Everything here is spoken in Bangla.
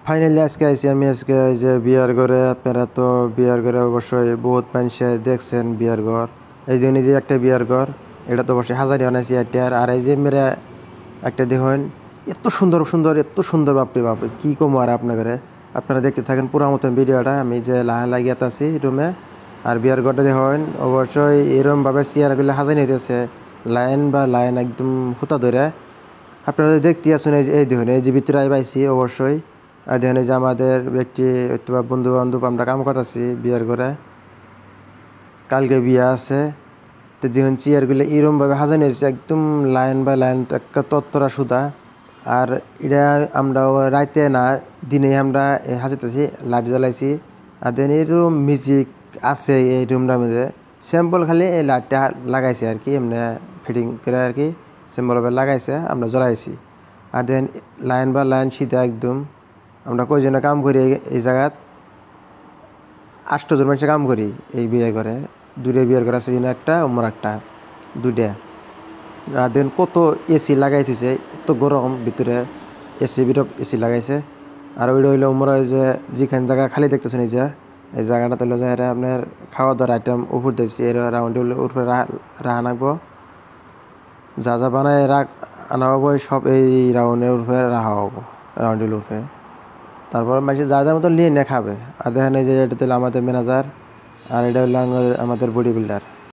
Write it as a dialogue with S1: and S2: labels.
S1: ফাইনালি আজকে আইছি আমি আজকে এই যে বিয়ার ঘরে। আপনারা তো বিয়ার ঘরে অবশ্যই বহুত মানুষে দেখছেন বিয়ার ঘর। এই যে নিজে একটা বিয়ার ঘর, এটা তো অবশ্যই হাজারি বানাইছি এটার। আর এই যে মেরে একটা দেখুন, এত সুন্দর সুন্দর এত সুন্দর, বাপরে বাপরে কী কম আর আপনাদের। আপনারা দেখতে থাকেন পুরো মতন ভিডিওটা। আমি যে লাগিয়াত আছি রুমে, আর বিয়ার ঘরটা দেখুন অবশ্যই এরমভাবে চেয়ারগুলো হাজারি হইতেছে লাইন বা লাইন একদম হুতা ধরে। আপনারা যদি দেখতে আসুন, এই দেখুন এই যে ভিতরে পাইছি অবশ্যই। আর দেখুন এই যে আমাদের ব্যক্তি অথবা বন্ধু বান্ধব আমরা কাম করতেছি বিয়ার করে, কালকে বিয়া আছে। তো দেখুন চেয়ারগুলো এরমভাবে সাজানো হয়েছে একদম লাইন বাই লাইন, একটা তত্তরা সুদা। আর এটা আমরা রাইতে না দিনে আমরা হাজাইতেছি, লাইট জ্বালাইছি। আর দেন এরকম মিউজিক আছে এই রুমটার মধ্যে। স্যাম্পল খালি এই লাইটটা লাগাইছে আর কি, এমনি ফিটিং করে আর কি সিম্বলভাবে লাগাইছে, আমরা জ্বলাইছি। আর দেন লাইন বা লাইন সিধা একদম। আমরা কয়জনে কাম করি এই জায়গাত, 8 জন মানুষের কাম করি এই বিয়ে করে। দুটো বিয়ের ঘর আছে, একটা ওমর একটা, দুইটা। আর দেন কত এসি লাগাই থুইছে, এত গরম ভিতরে, এসি বিরক এসি লাগাইছে। আর ওইটা হইলো ওমর যে যেখানে জায়গা খালি দেখতেছেন এই যে এই জায়গাটা হইলো যে আপনার খাওয়া দাওয়ার আইটেম উপর দিয়েছি, এর রাউন্ডে উপরে রাহা নাকবো। যা যা বানায় আনা হবো সব এই রাউন্ডের উপরে রাখা হবো, রাউন্ডের উপরে। তারপর মানুষ যা যার মতো নিয়ে খাবে। আর দেখেন এই যে এটা হলো আমাদের ম্যানেজার, আর এটা হলো আমাদের বডি বিল্ডার।